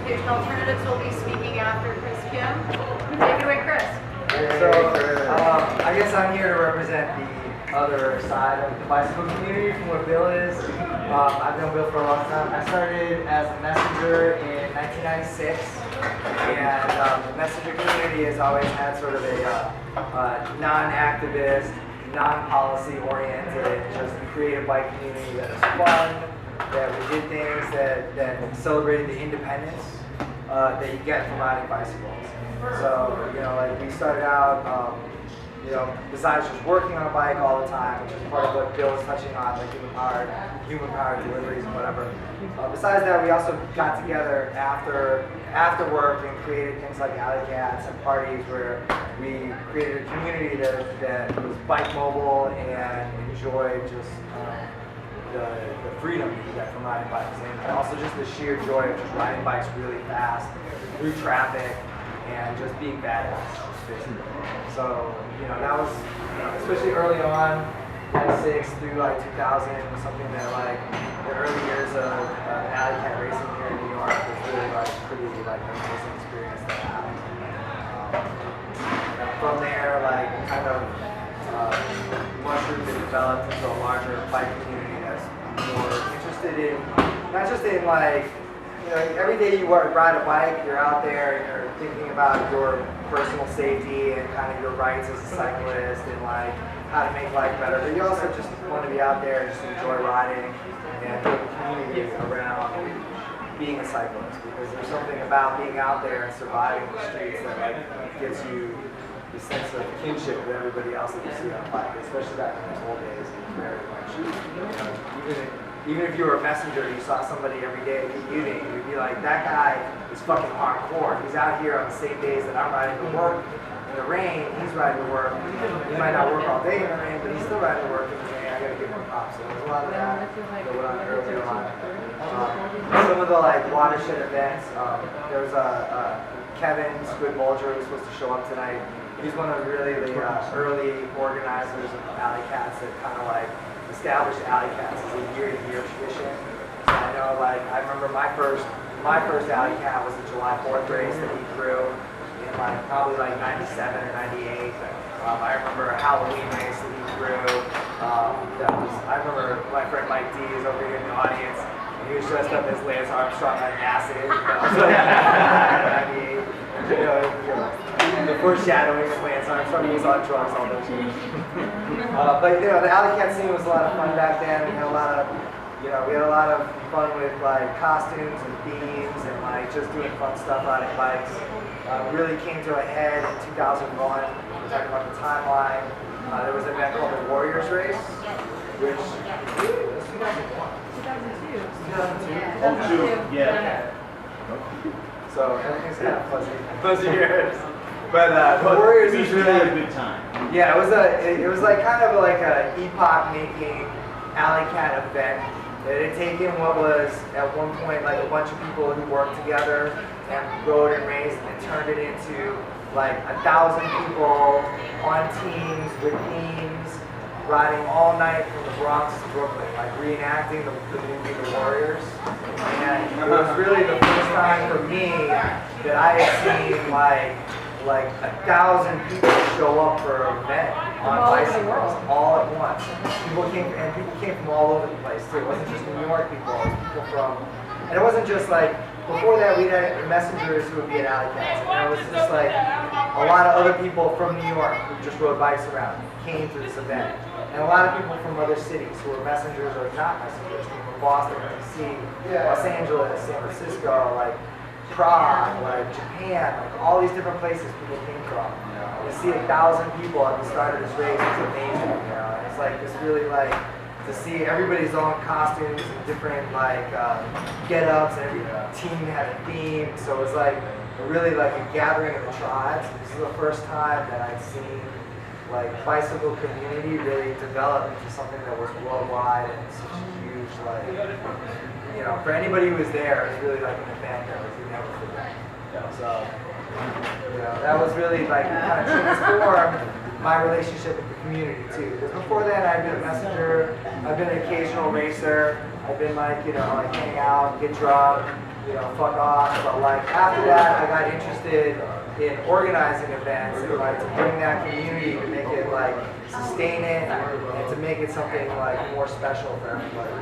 Transportation Alternatives will be speaking after Chris Kim. Take it away, Chris. So, I guess I'm here to represent the other side of the bicycle community from what Bill is. I've known Bill for a long time. I started as a messenger in 1996, and the messenger community has always had sort of a non-activist, non-policy oriented, just creative bike community that was fun, that we did things that celebrated the independence that you get from riding bicycles. So, like we started out, besides just working on a bike all the time, which is part of what Bill was touching on, like human-powered deliveries and whatever. Besides that, we also got together after work and created things like alley cats and parties where we created a community that was bike mobile and enjoyed just the freedom you get from riding bikes, and also just the sheer joy of just riding bikes really fast through traffic and just being badass, basically. So, that was, especially early on, 96 through like 2000, was something that like the early years of alley cat racing here in New York was really like pretty like an amazing experience to have. From there, like kind of mushroomed and developed into a larger bike community that's more interested in, not just in like, every day you ride a bike, you're out there and you're thinking about your personal safety and kind of your rights as a cyclist and like how to make life better. But you also just want to be out there and just enjoy riding and build a community around being a cyclist, because there's something about being out there and surviving the streets that like gives you the sense of kinship with everybody else that you see on a bike, especially back in the old days. Very much, even if you were a messenger, you saw somebody every day commuting, you'd be like, that guy is fucking hardcore. He's out here on the same days that I'm riding to work in the rain. He's riding to work. He might not work all day in the rain, but he's still riding to work in the rain. I gotta give him props. So there's a lot of that that went on early on. Some of the like watershed events. There was Kevin Squid Bolger was supposed to show up tonight. He's one of really the early organizers of alley cats that kind of like established alley cats as a year-to-year tradition. So I know, like, I remember my first alley cat was the July 4th race that he threw in like probably like 97 or 98. I remember a Halloween race that he threw. I remember my friend Mike D is over here in the audience, and he was dressed up as Lance Armstrong on acid. That was like 98. The foreshadowing of Lance Armstrong, he was on drugs all those years. But the alley cat scene was a lot of fun back then. We had a lot of fun with like costumes and themes and like just doing fun stuff riding bikes. Really came to a head in 2001. We're talking about the timeline. There was an event called the Warriors Race, which was 2001. 2002. Yeah. So everything's kind of fuzzy years. But the Warriors was really a good time. Yeah, it was like kind of like a epoch-making alley cat event. It had taken what was at one point like a bunch of people who worked together and rode and raced and turned it into like 1,000 people on teams with teams riding all night from the Bronx to Brooklyn, like reenacting the movie The Warriors. And it was really the first time for me that I had seen like 1,000 people show up for an event on bicycles all at once. People came from all over the place too. It wasn't just New York people, it was people from, and it wasn't just like, before that we had messengers who would be at alley cats, and it was just like a lot of other people from New York who just rode bikes around came to this event. And a lot of people from other cities who were messengers or not messengers, came from Boston, DC, Los Angeles, San Francisco, like Prague, like Japan, like all these different places people came from. And to see 1,000 people at the start of this race was amazing. And it's like this really like to see everybody's own costumes and different like get-ups, and every team had a theme. So it was like really like a gathering of the tribes. This is the first time that I'd seen like bicycle community really develop into something that was worldwide and such a huge like. For anybody who was there, it was really like an event that was never forget. So, that was really like kind of transformed my relationship with the community too. Because before that, I'd been a messenger, I've been an occasional racer, I've been like, like hang out, get drunk, fuck off. But like after that, I got interested in organizing events and like to bring that community to make it like sustain it and to make it something like more special for everybody.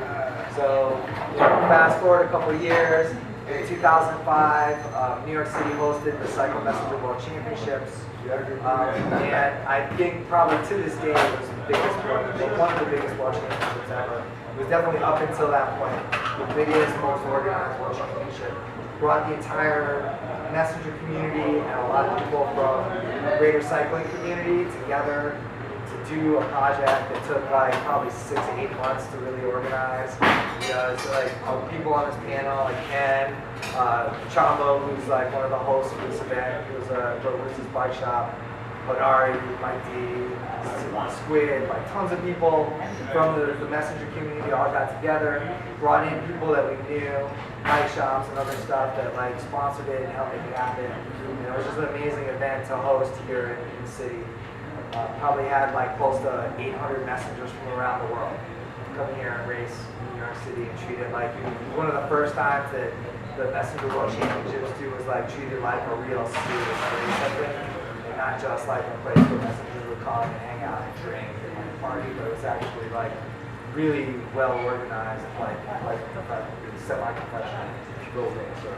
So fast forward a couple of years. In 2005, New York City hosted the Cycle Messenger World Championships. And I think probably to this day it was one of the biggest world championships ever. It was definitely up until that point the biggest, most organized world championship. Brought the entire messenger community and a lot of people from the greater cycling community together to do a project that took like probably 6 to 8 months to really organize. So like people on this panel, like Ken, Chambo, who's like one of the hosts of this event, who's his bike shop, Hodari, Mike D, Squid, like tons of people from the messenger community all got together, brought in people that we knew, bike shops and other stuff that like sponsored it and helped make it happen. It was just an amazing event to host here in the city. Probably had like close to 800 messengers from around the world come here and race in New York City and treat it like one of the first times that the Messenger World Championships do was like treated like a real serious race event, and not just like a place where messengers would come and hang out and drink and like party, but it was actually like really well organized, like semi-professional buildings or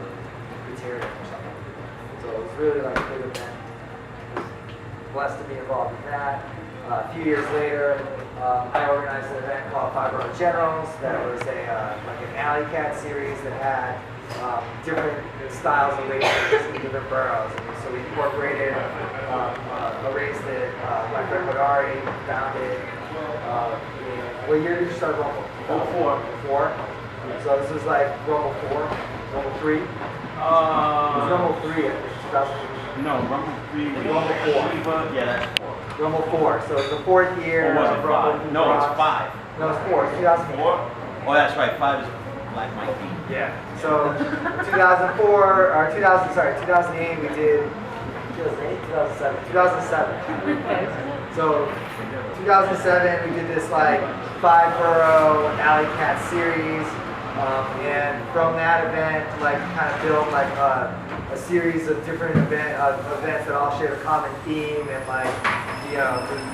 material or something. So it was really like a good event. Blessed to be involved in that. A few years later, I organized an event called 5 Borough Generals that was like an alley cat series that had different styles of races in different boroughs. And so we incorporated a race that my friend Hodari founded. What year did you start Rumble? Rumble 4. So this was like Rumble 4, Rumble 3. It was Rumble 3 in 2000. No, Rumble 3. Rumble 4. Yeah, that's 4. Rumble 4. So it's the 4th year. Or was it 5? No, it's 5. No, it's 4. It's 2004. Oh, that's right. 5 is Black Mikey. Yeah. So 2004 or 2008 we did 2007. 2007. So 2007 we did this like 5 borough alley cat series, and from that event like kind of built like a series of different events that all shared a common theme, and like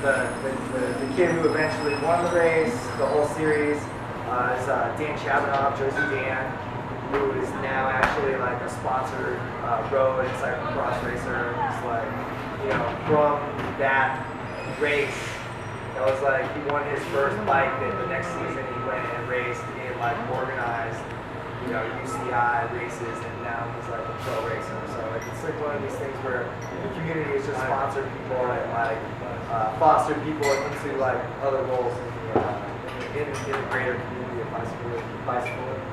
the kid who eventually won the race, the whole series, is Dan Chabanoff, Jersey Dan, who is now actually like a sponsored road and cyclocross racer. It's like, from that race, it was like he won his first bike, that the next season he went and raced in like organized, UCI races, and now he's like a pro racer. So it's like one of these things where the community is just sponsored people and like foster people into like other roles in the greater community of bicycling.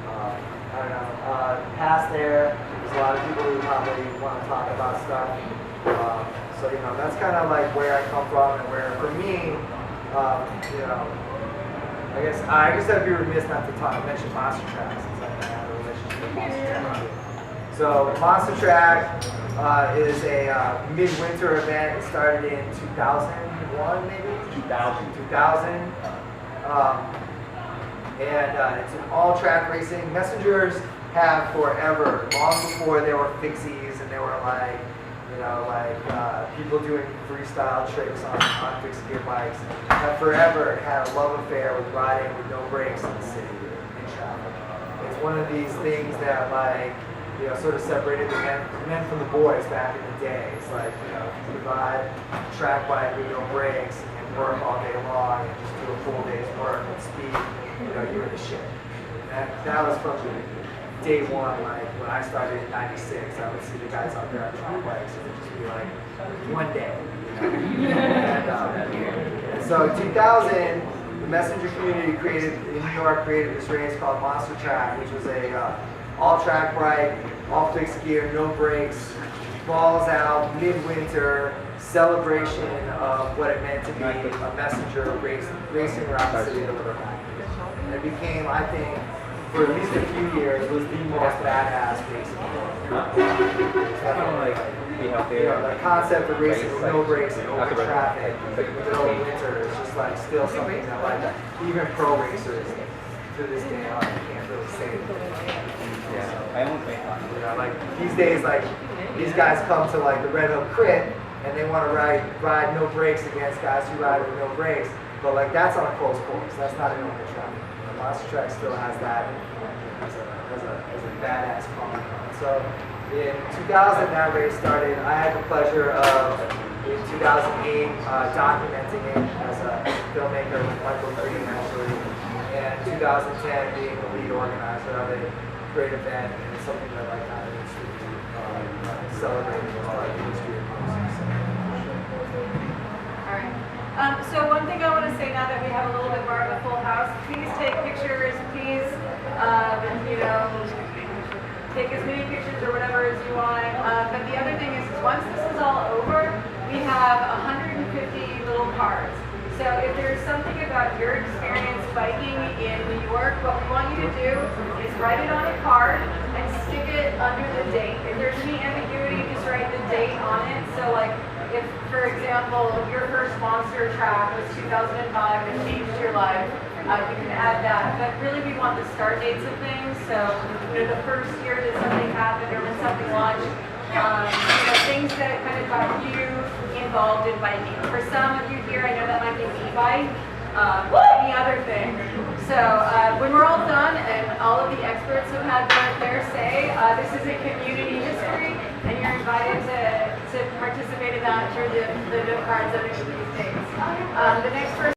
I don't know. Past there's a lot of people who probably want to talk about stuff. So that's kind of like where I come from, and where for me, I guess I'd be remiss not to mention Monster Track, since I have a relationship with Monster Track. So Monster Track is a midwinter event. It started in 2001, maybe? 2000. And it's an all-track racing. Messengers have forever, long before there were fixies and there were like, people doing freestyle tricks on fixed gear bikes, have forever had a love affair with riding with no brakes in the city, in traffic. It's one of these things that sort of separated the men from the boys back in the day. It's like, if you ride a track bike with no brakes and work all day long and just do a full day's work at speed, you're the shit. And that was from day one, like when I started in '96, I would see the guys out there on track bikes and it'd just be like, one day. And so in 2000, the messenger community in New York created this race called Monster Track, which was a all-track bike, all fixed gear, no brakes, balls out, midwinter, celebration of what it meant to be a messenger racing around the city of Liverpool. And it became, I think, for at least a few years, was the most badass racing. The concept of racing with no brakes and open traffic in the middle of winter is just like still something that even pro racers to this day can't really say. I own fake bikes. You know, like these days, like these guys come to like the Red Hook Crit and they want to ride no brakes against guys who ride with no brakes. But like that's on a close course. That's not an open track. The Monster Track still has that as a badass car. So in 2000, that race started. I had the pleasure of in 2008 documenting it as a filmmaker with Michael Greene actually, and 2010 being the lead organizer of it. Great event, and it's something that like kind of needs to be celebrated as part of the history of music. All right. So one thing I want to say now that we have a little bit more of a full house, please take pictures. Please, you know, take as many pictures or whatever as you want. But the other thing is once this is all over, we have 150 little cards. So if there's something about your experience biking in New York, what we want you to do is write it on a card and stick it under the date. If there's any ambiguity, just write the date on it. So like if, for example, your first monster track was 2005 and changed your life, you can add that. But really we want the start dates of things. So, you know, the first year that something happened or when something launched, you know, things that kind of got you involved in biking. For some of you here, I know that might be an e-bike, any other thing. So when we're all done and all of the experts have had their say, this is a community history and you're invited to participate in that through the cards underneath these dates. The next person